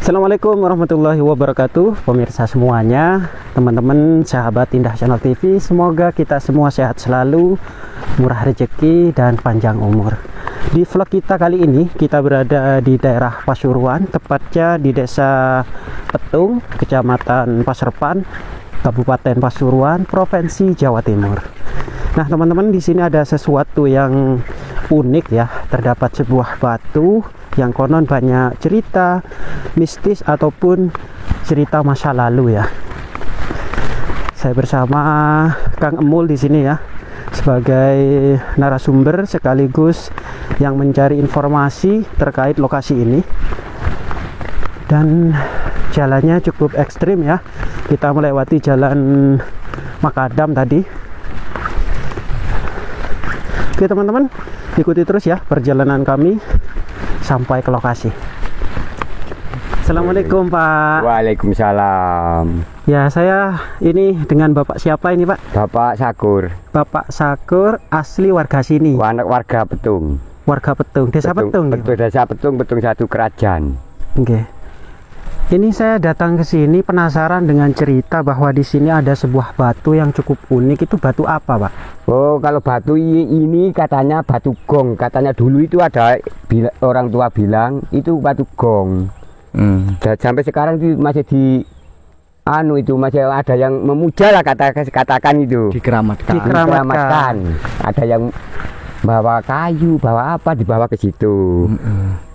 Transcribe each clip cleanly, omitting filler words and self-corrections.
Assalamualaikum warahmatullahi wabarakatuh, pemirsa semuanya, teman-teman, sahabat Indah Channel TV. Semoga kita semua sehat selalu, murah rezeki, dan panjang umur. Di vlog kita kali ini, kita berada di daerah Pasuruan, tepatnya di Desa Petung, Kecamatan Paserpan, Kabupaten Pasuruan, Provinsi Jawa Timur. Nah, teman-teman, di sini ada sesuatu yang unik ya. Terdapat sebuah batu yang konon banyak cerita mistis ataupun cerita masa lalu ya. Saya bersama Kang Emul di sini ya, sebagai narasumber sekaligus yang mencari informasi terkait lokasi ini. Dan jalannya cukup ekstrim ya. Kita melewati jalan makadam tadi. Oke teman-teman, ikuti terus ya perjalanan kami sampai ke lokasi. Assalamualaikum Pak. Waalaikumsalam. Ya, saya ini dengan Bapak siapa ini Pak? Bapak Sakur. Bapak Sakur asli warga sini. Warga Petung. Warga Petung, Desa Petung. Desa Petung, Petung satu Kerajaan. Oke. Ini saya datang ke sini penasaran dengan cerita bahwa di sini ada sebuah batu yang cukup unik. Itu batu apa, Pak? Oh, kalau batu ini katanya batu gong. Katanya dulu itu ada orang tua bilang itu batu gong. Dan sampai sekarang itu masih masih ada yang memuja lah, katakan itu. Dikeramatkan. Ada yang bawa kayu, bawa apa, dibawa ke situ.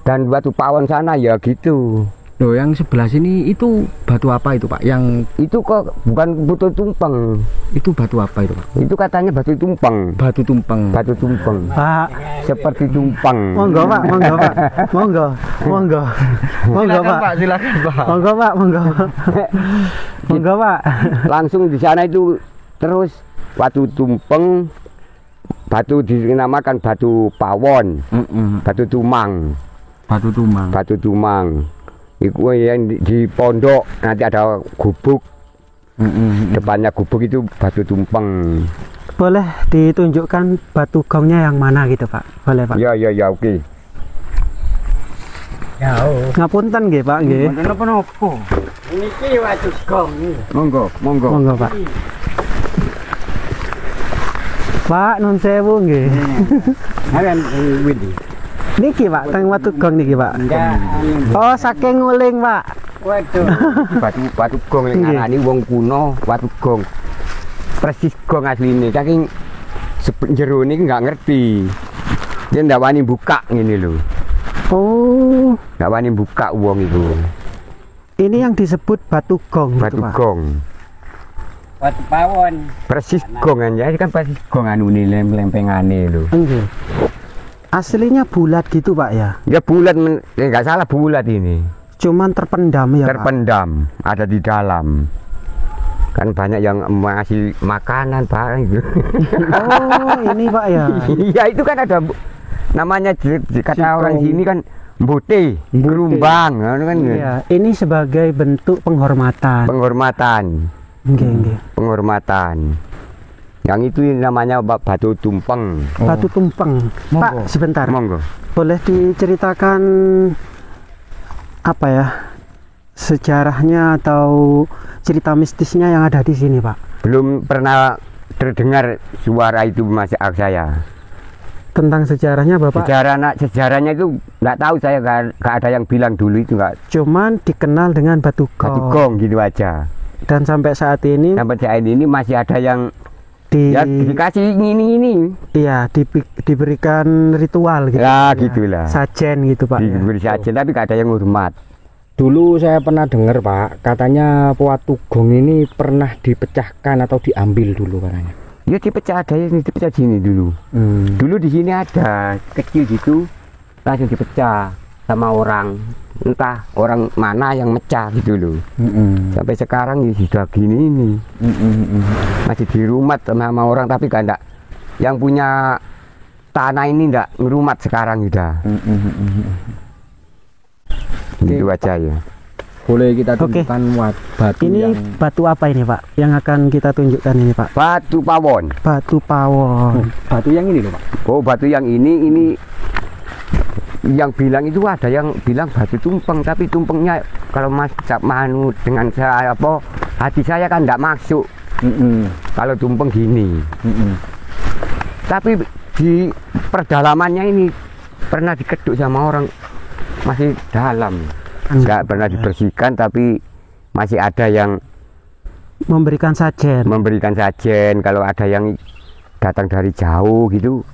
Dan batu pawon sana ya gitu. Loh, yang sebelah sini itu batu apa itu Pak? Yang itu kok bukan batu tumpeng. itu batu apa itu Pak? Itu katanya batu tumpeng. Batu tumpeng. Batu tumpeng. Pak, Seperti tumpeng. monggo Pak, monggo Pak. Monggo. Monggo. Monggo Pak. Silakan Pak. Monggo Pak, monggo. Monggo Pak. Langsung di sana itu terus batu tumpeng. Batu dinamakan batu pawon. Batu tumang. Batu tumang. Batu tumang. Itu yang di pondok nanti ada gubuk. Depannya gubuk itu batu tumpeng. Boleh ditunjukkan batu gongnya yang mana gitu Pak? Boleh Pak? Ya oke. Ya. Ngapunten nggih Pak nggih. Napa-napa? Niki batu gong. Monggo. Monggo Pak. Pak nun sewu nggih. Halen windi. Niki Pak, teng watu gong niki Pak. Oh, saking nguling Pak. Waduh. Batu gong yang ngarani wong kuno, watu gong. Persis gong asline. Saking jero niki nggak ngerti. Dia ndak wani buka ngene lho. Oh, Ndak wani buka wong itu. ini yang disebut batu gong Batu gitu, Pak. gong. Batu pawon. Persis gongan ya, kan persis gong anu ni lempengane lho. Nggih. Aslinya bulat gitu Pak ya. Ya bulat, nggak salah bulat ini. Cuman terpendam ya Pak. Terpendam, ada di dalam. Kan banyak yang masih makanan Pak itu. Oh, ini Pak ya. Iya, itu kan ada namanya kata orang sini kan mbote, gerumbang, kan. Iya, ini sebagai bentuk penghormatan. Penghormatan. Nggih. Penghormatan. Yang itu namanya batu tumpeng. Batu tumpeng. Pak, sebentar. Monggo. Boleh diceritakan apa ya? Sejarahnya atau cerita mistisnya yang ada di sini, Pak? Belum pernah terdengar suara itu masih saya. Tentang sejarahnya Bapak? Sejarahnya itu nggak tahu saya, nggak ada yang bilang dulu itu nggak. Cuman dikenal dengan batu gong. Batu gong gitu aja. Dan sampai saat ini Masih ada yang ya dikasih ini. Iya, diberikan ritual gitu. Ya, gitulah. Sajen gitu Pak. Diberi sajen, tapi nggak ada yang hormat. Dulu saya pernah dengar Pak, katanya watu gong ini pernah dipecahkan atau diambil dulu katanya. Ya dipecah, ada yang dipecah sini dulu. Dulu di sini ada kecil gitu, langsung dipecah sama orang, entah orang mana yang mecah gitu loh. Sampai sekarang ya sudah gini ini. Masih dirumat sama orang, tapi gak enggak. Yang punya tanah ini enggak ngerumat sekarang sudah. Gitu aja ya. Boleh kita tunjukkan batu ini yang batu apa ini Pak yang akan kita tunjukkan ini Pak? Batu pawon. Batu pawon. batu yang ini loh Pak. Oh, batu yang ini Yang bilang itu ada yang bilang batu tumpeng, tapi tumpengnya kalau Mas Manu dengan saya apa hati saya kan tidak masuk. Kalau tumpeng gini. Tapi di perdalamannya ini pernah dikeduk sama orang masih dalam, nggak pernah dibersihkan, tapi masih ada yang Memberikan sajen. Kalau ada yang datang dari jauh gitu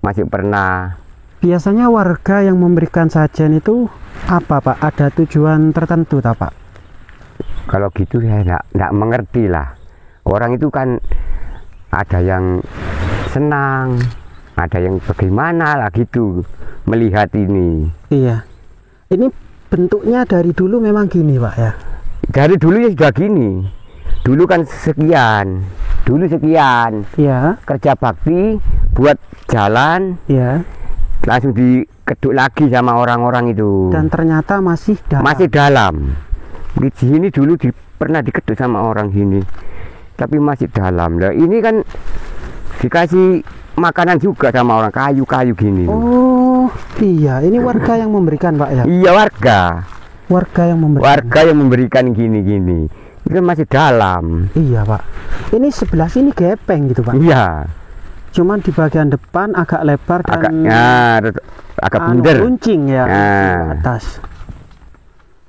masih pernah. Biasanya warga yang memberikan sajen itu apa Pak? Ada tujuan tertentu tak Pak? Kalau gitu saya nggak mengerti lah. Orang itu kan ada yang senang, ada yang bagaimana lah gitu melihat ini. Iya. Ini bentuknya dari dulu memang gini Pak ya? Dari dulu ya sudah gini. Dulu kan sekian. Iya. Kerja bakti buat jalan, Iya. langsung dikeduk lagi sama orang-orang itu. Dan ternyata masih dalam. Masih dalam. Di sini dulu pernah dikeduk sama orang sini, tapi masih dalam. Nah, ini kan dikasih makanan juga sama orang, kayu-kayu gini. Oh iya, ini warga yang memberikan Pak ya? Iya, warga yang memberikan gini-gini. Itu masih dalam. Iya Pak. Ini sebelah sini gepeng gitu Pak? Iya. Cuman di bagian depan agak lebar dan agak bunder. runcing ya Nah. ke atas.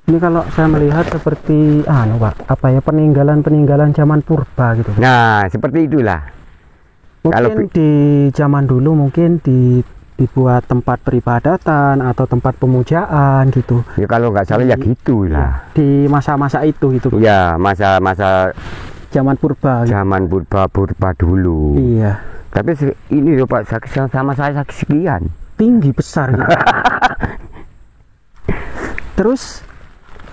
Ini kalau saya melihat seperti Pak, apa ya, peninggalan zaman purba gitu. Nah, seperti itulah. Mungkin di zaman dulu mungkin dibuat tempat peribadatan atau tempat pemujaan gitu. Ya kalau nggak salah ya gitulah. Di masa-masa itu gitu. Ya, masa-masa Zaman purba. Gitu. zaman purba dulu. Iya. Tapi ini loh Pak, sama saya sekian. Tinggi besar gitu. Terus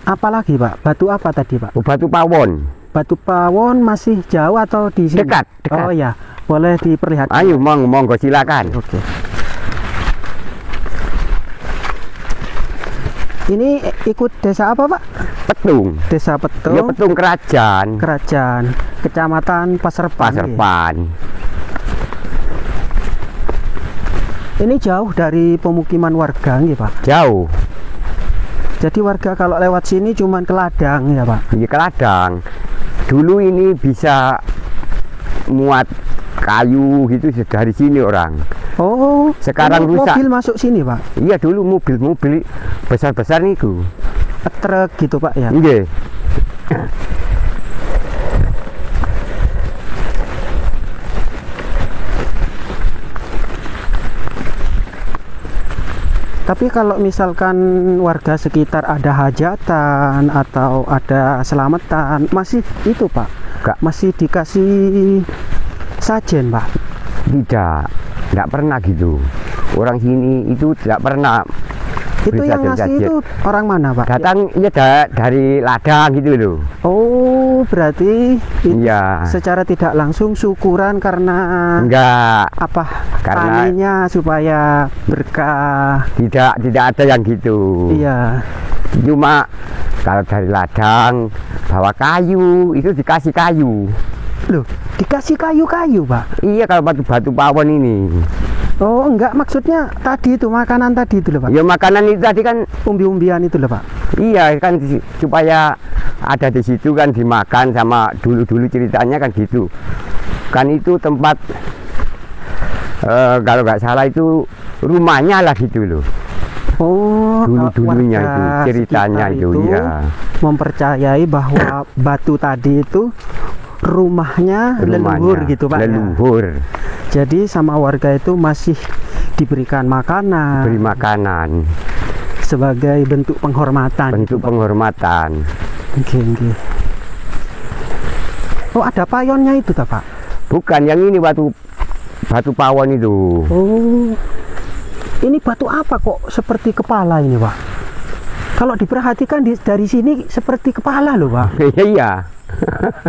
apa lagi Pak? Batu apa tadi Pak? Batu pawon. Batu pawon masih jauh atau di sini? Dekat. Oh ya, boleh diperlihatkan. Ayo monggo silakan. Oke. Ini ikut desa apa Pak? Petung. Desa Petung. Ya Petung Kerajaan. Kecamatan Paserpan. Paserpan. Ini jauh dari pemukiman warga nggih Pak? Jauh. Jadi warga kalau lewat sini cuman ke ladang ya Pak? Iya, ke ladang. Dulu ini bisa muat kayu gitu dari sini orang. Oh, Sekarang ini rusak. mobil masuk sini Pak? Iya, dulu mobil besar-besar niku. Truk gitu Pak ya? Nggih. Tapi kalau misalkan warga sekitar ada hajatan atau ada selamatan, masih itu Pak? Enggak. Masih dikasih sajen Pak? Tidak pernah gitu. Orang sini itu tidak pernah. Itu yang ngasih itu orang mana Pak? Datang ya dari ladang gitu loh. Oh, berarti Iya. secara tidak langsung syukuran karena Enggak. apa? Karena Taninya supaya berkah. tidak ada yang gitu. Iya. Cuma kalau dari ladang bawa kayu itu dikasih kayu. Loh, dikasih kayu-kayu Pak? Iya, kalau batu pawon ini. Oh, enggak, maksudnya tadi itu makanan tadi itu loh Pak. Ya makanan itu tadi kan. Umbi-umbian itu loh Pak. Iya kan, supaya ada di situ kan dimakan sama dulu ceritanya kan gitu. Kan itu tempat kalau nggak salah itu rumahnya lah gitu loh. Oh, Dulunya warga itu ceritanya sekitar itu ya. Mempercayai bahwa batu tadi itu rumahnya leluhur gitu Pak. Leluhur. Ya? Jadi sama warga itu masih diberikan makanan. Beri makanan. Sebagai bentuk penghormatan. Bentuk penghormatan. Oke. Oh, ada payonnya itu tak Pak? Bukan, yang ini batu pawon itu. Oh, ini batu apa kok seperti kepala ini Pak? Kalau diperhatikan dari sini seperti kepala loh Pak. Iya.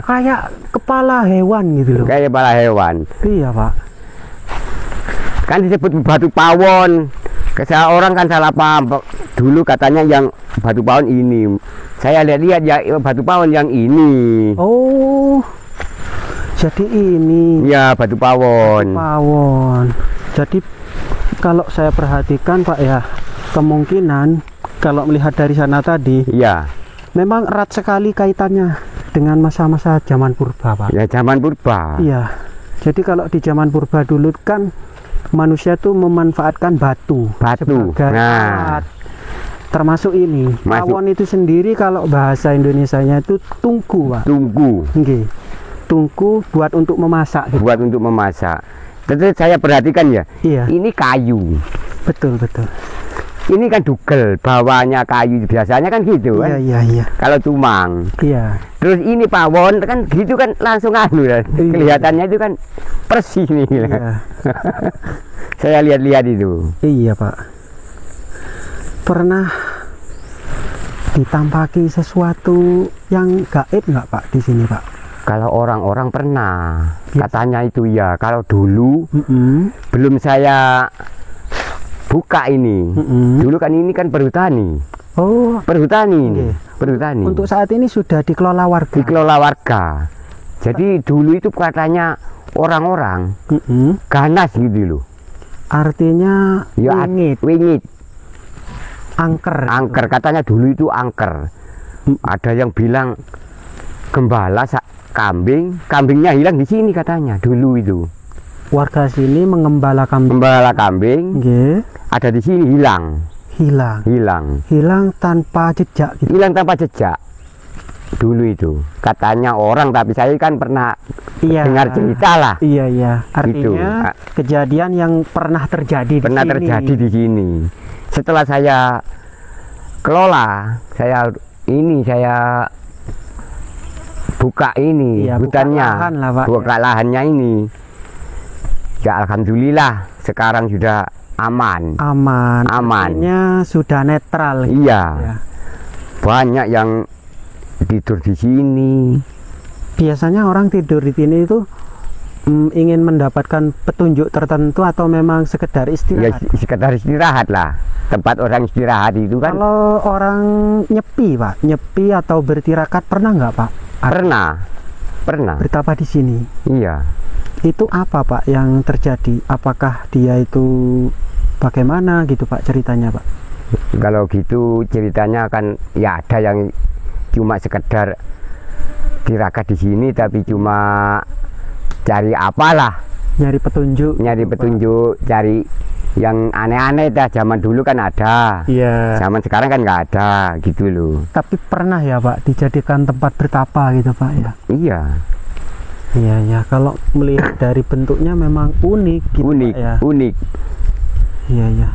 Kayak kepala hewan gitu loh. Kayak kepala hewan. Iya Pak. Kan disebut batu pawon. Orang kan salah paham. Dulu katanya yang batu pawon ini. Saya lihat ya batu pawon yang ini. Oh, jadi ini. Ya, batu pawon. Pawon. Jadi kalau saya perhatikan Pak ya, kemungkinan kalau melihat dari sana tadi Iya, memang erat sekali kaitannya dengan masa-masa zaman purba, Pak. ya zaman purba. Iya. Jadi kalau di zaman purba dulu kan manusia tuh memanfaatkan batu sebagai Nah, alat. Termasuk ini. Masuk. Pawon itu sendiri kalau bahasa Indonesianya itu tungku, Pak. tungku Nggih. Tungku buat untuk memasak gitu. buat untuk memasak. Tetapi saya perhatikan ya, Iya, ini kayu. betul betul. Ini kan dugel, bawahnya kayu. Biasanya kan gitu Iya, kan. iya, iya. Kalau tumang. Iya. Terus ini pawon kan gitu kan langsung anu ya. Iya. Kelihatannya itu kan persis nih. Iya. Saya lihat-lihat itu. Iya, Pak. Pernah ditampaki sesuatu yang gaib nggak, Pak, di sini, Pak? Kalau orang-orang pernah, Ya. katanya itu ya. Kalau dulu belum saya buka ini. Dulu kan ini kan perhutani. Oh, Perhutani ini. Oke. Perhutani. untuk saat ini sudah dikelola warga. Dikelola warga. Jadi dulu itu katanya orang-orang ganas gitu loh. Artinya Ya, wingit, angker. angker. Katanya dulu itu angker. Ada yang bilang gembala kambing, kambingnya hilang di sini katanya dulu itu. Warga sini mengembala kambing. Gembala kambing Nggih, ada di sini hilang, hilang tanpa jejak gitu. hilang tanpa jejak. Dulu itu katanya orang, tapi saya kan pernah Iya. dengar cerita lah. Iya, iya. Gitu. Artinya kejadian yang pernah terjadi Pernah di sini. terjadi di sini. Setelah saya kelola, saya buka ini Iya, buka hutannya, lahan lah, Pak. buka lahannya ini. Ya alhamdulillah sekarang sudah aman. Aman. Aman. Artinya sudah netral. gitu Iya, ya. banyak yang tidur di sini. Biasanya orang tidur di sini itu ingin mendapatkan petunjuk tertentu atau memang sekedar Ya istirahat. sekedar istirahat lah. Tempat orang istirahat itu kan Kalau orang nyepi, Pak, nyepi atau bertirakat pernah nggak, Pak? pernah. Bertapa di sini. Iya. Itu apa, Pak, yang terjadi? Apakah dia itu bagaimana gitu, Pak, ceritanya, Pak? Kalau gitu ceritanya kan ya ada yang cuma sekedar tirakat di sini, tapi cuma cari apalah, Nyari petunjuk. nyari petunjuk, cari yang aneh-aneh dah. Zaman dulu kan ada, Iya. zaman sekarang kan nggak ada gitu loh. Tapi pernah ya, Pak, dijadikan tempat bertapa gitu, Pak, ya? Iya, Iya, ya. Kalau melihat dari bentuknya memang unik gitu, unik, Pak, ya. unik. Iya, ya.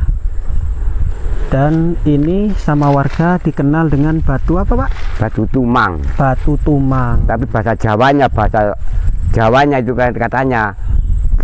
Dan ini sama warga dikenal dengan batu apa, Pak? Batu tumang. Batu tumang. Tapi bahasa Jawanya itu kan katanya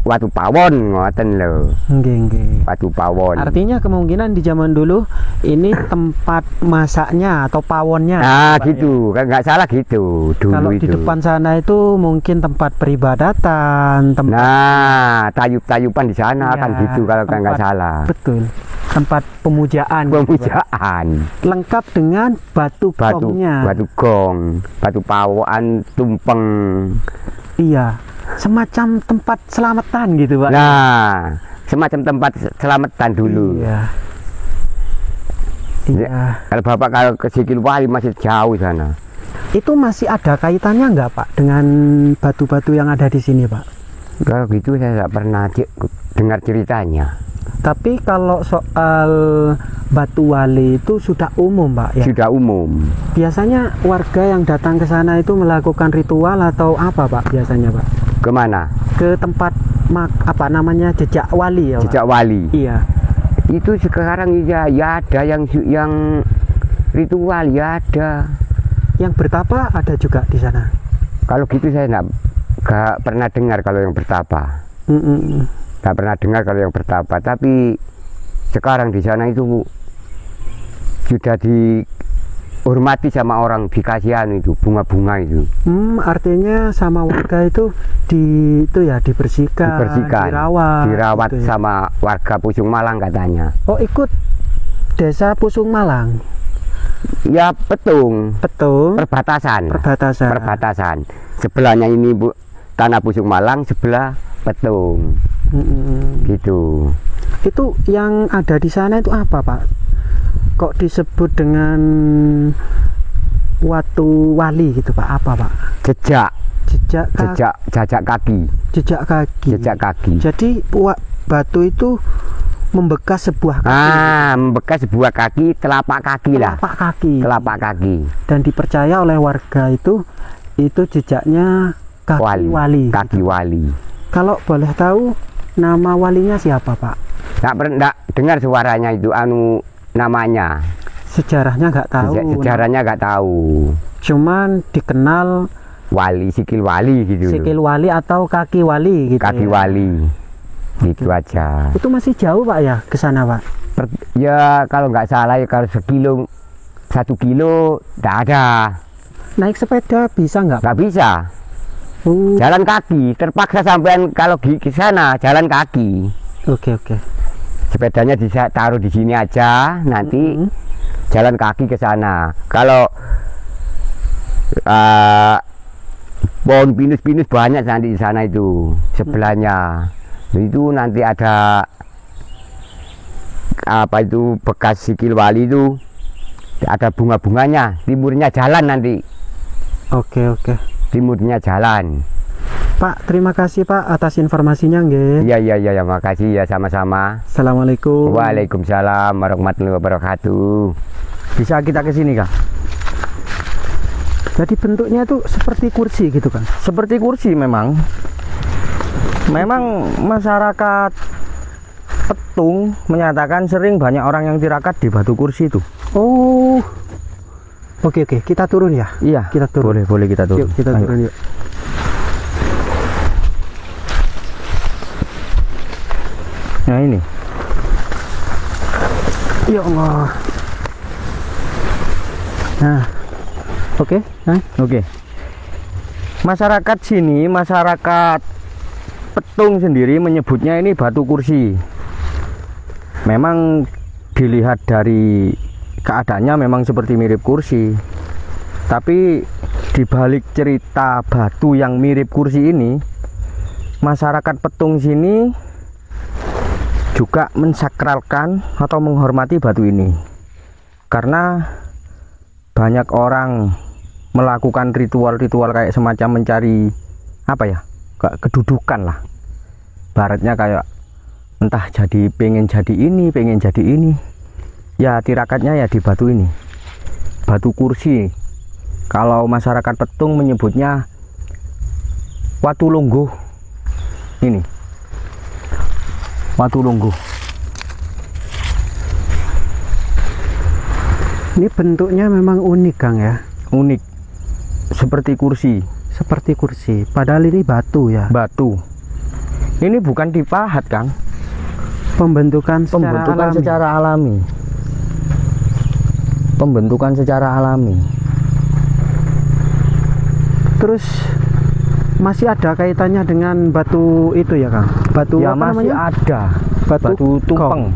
watu pawon, ngoten lho. Nggih, nggih. Watu pawon. Artinya kemungkinan di zaman dulu ini tempat masaknya atau pawonnya. Nah Pak, gitu, kan nggak salah gitu ya. dulu Kalau itu. di depan sana itu mungkin tempat peribadatan, tempat Nah, tayub-tayuban di sana Iya, kan gitu kalau kan nggak tempat- salah. betul. Tempat pemujaan. gitu, Pak. Pemujaan. Lengkap dengan batu Batu gongnya. gong, batu pawon, tumpeng. Iya. Semacam tempat selamatan gitu, Pak. Nah, semacam tempat selamatan dulu. Iya. Iya. Kalau Bapak kalau ke Sikil Wali masih jauh sana. Itu masih ada kaitannya nggak, Pak, dengan batu-batu yang ada di sini, Pak? Kalau gitu saya nggak pernah dengar ceritanya. Tapi kalau soal batu wali itu sudah umum, Pak, ya. Sudah umum. Biasanya warga yang datang ke sana itu melakukan ritual atau apa, Pak? Biasanya, Pak, Kemana? ke tempat apa namanya, jejak wali ya, Pak? Jejak Wali. Iya. Itu sekarang ya ada yang ritual ya ada. Yang bertapa ada juga di sana. Kalau gitu saya nggak pernah dengar kalau yang bertapa. Nggak pernah dengar kalau yang bertapa. Tapi sekarang di sana itu sudah dihormati sama orang, dikasihan itu bunga-bunga itu. Artinya sama warga itu dibersihkan, dirawat gitu ya. Sama warga Pusung Malang katanya. Oh, ikut desa Pusung Malang. Ya Petung, Betul. perbatasan. Perbatasan. Sebelahnya ini tanah Pusung Malang, sebelah Petung. Gitu. Itu yang ada di sana itu apa, Pak? Kok disebut dengan Watu Wali gitu Pak? Apa Pak? Jejak kaki. Jejak kaki. Jejak kaki. Jadi batu itu membekas sebuah kaki. Membekas sebuah kaki, telapak kaki lah. Telapak kaki. Dan dipercaya oleh warga itu jejaknya kaki wali. Kaki wali. Kalau boleh tahu nama walinya siapa Pak? Nggak dengar suaranya itu namanya. Sejarahnya nggak tahu. Sejarahnya nggak tahu. Cuman dikenal wali, sikil wali gitu. Sikil wali atau kaki wali gitu. Kaki wali. Gitu aja. Itu masih jauh Pak ya ke sana Pak? Ya kalau nggak salah ya kalau 1 kilo nggak ada. Naik sepeda bisa nggak? Nggak bisa. Jalan kaki, terpaksa sampean kalau ke sana jalan kaki. Oke. Sepedanya taruh di sini aja, nanti jalan kaki ke sana. Kalau pohon pinus banyak nanti di sana itu sebelahnya. Itu nanti ada bekas sikil wali itu, ada bunga-bunganya. Timurnya jalan nanti. Oke. Timurnya jalan. Pak, terima kasih Pak atas informasinya nggih. Iya, makasih ya, sama-sama. Assalamualaikum. Waalaikumsalam warahmatullahi wabarakatuh. Bisa kita ke sini Kang? Jadi bentuknya itu seperti kursi gitu kan? Seperti kursi memang. Memang masyarakat Petung menyatakan sering banyak orang yang tirakat di batu kursi itu. Oh. Oke, kita turun ya? Iya, kita turun. Boleh kita turun. Yuk, kita turun yuk. Nah ini. Ya Allah. Nah. Oke. Masyarakat sini, masyarakat Petung sendiri menyebutnya ini batu kursi. Memang dilihat dari keadaannya memang seperti mirip kursi. Tapi dibalik cerita batu yang mirip kursi ini, masyarakat Petung sini juga mensakralkan atau menghormati batu ini. Karena banyak orang melakukan ritual-ritual kayak semacam mencari kedudukan lah, baratnya kayak entah pengen jadi ini, ya tirakatnya ya di batu ini, batu kursi. Kalau masyarakat Petung menyebutnya Watu Lungguh. Ini Watu Lungguh. Ini bentuknya memang unik Kang ya? Unik, seperti kursi. Padahal ini batu ya? Batu. Ini bukan dipahat Kang. Pembentukan secara alami. Terus masih ada kaitannya dengan batu itu ya Kang? Batu ya apa masih namanya? Ada. Batu tumpeng.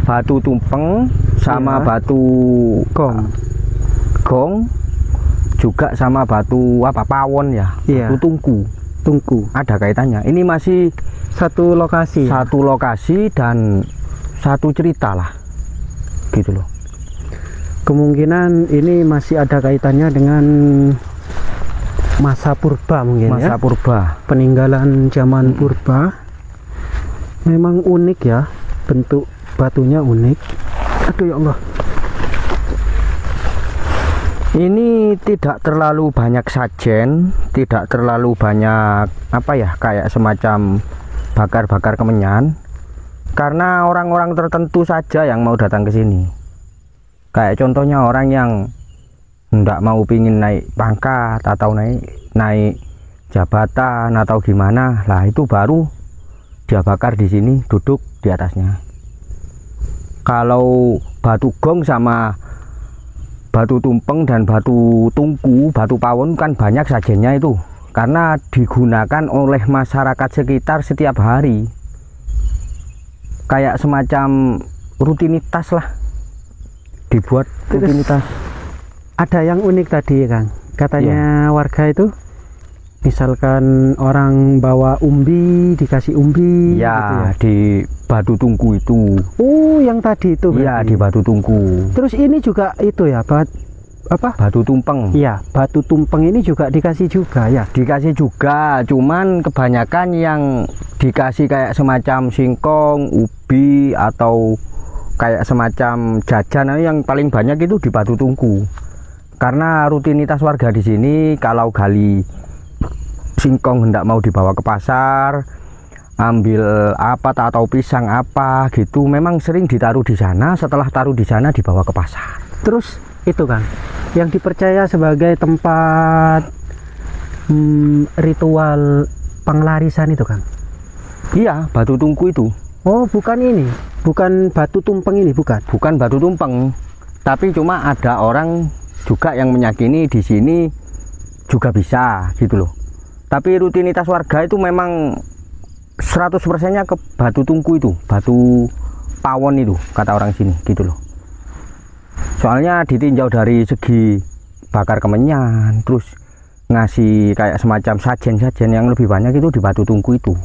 Batu tumpeng sama batu gong, juga sama batu pawon ya. Batu tungku. Ada kaitannya. Ini masih satu lokasi dan satu cerita lah, gitu loh. Kemungkinan ini masih ada kaitannya dengan masa purba mungkin. Purba, peninggalan zaman purba. Memang unik ya, bentuk batunya unik. Aduh ya Allah. Ini tidak terlalu banyak sajen, tidak terlalu banyak kayak semacam bakar-bakar kemenyan, karena orang-orang tertentu saja yang mau datang ke sini. Kayak contohnya orang yang nggak mau pingin naik pangkat atau naik jabatan atau gimana, lah itu baru dia bakar di sini, duduk di atasnya. Kalau batu gong sama batu tumpeng dan batu tungku, batu pawon kan banyak sajennya itu, karena digunakan oleh masyarakat sekitar setiap hari, kayak semacam rutinitas lah, dibuat rutinitas. Ada yang unik tadi Kang, katanya warga itu misalkan orang bawa umbi, dikasih umbi ya gitu ya? Batu Tungku itu. Oh, yang tadi itu Iya, berarti. di Batu Tungku. Terus ini juga itu ya, apa? Batu Tumpeng. Iya, batu tumpeng ini juga dikasih juga ya. Dikasih juga, cuman kebanyakan yang dikasih kayak semacam singkong, ubi atau kayak semacam jajan yang paling banyak itu di Batu Tungku. Karena rutinitas warga di sini kalau gali singkong hendak mau dibawa ke pasar, ambil apa atau pisang apa gitu, memang sering ditaruh di sana. Setelah taruh di sana dibawa ke pasar. Terus itu kan yang dipercaya sebagai tempat ritual penglarisan itu kan. Iya, Batu Tungku itu. Oh, bukan ini, bukan batu tumpeng ini, bukan. Bukan Batu Tumpeng, tapi cuma ada orang juga yang meyakini di sini juga bisa gitu loh. Tapi rutinitas warga itu memang 100%-nya ke Batu Tungku itu, Batu Pawon itu kata orang sini gitu loh. Soalnya ditinjau dari segi bakar kemenyan, terus ngasih kayak semacam sajen-sajen yang lebih banyak itu di Batu Tungku itu.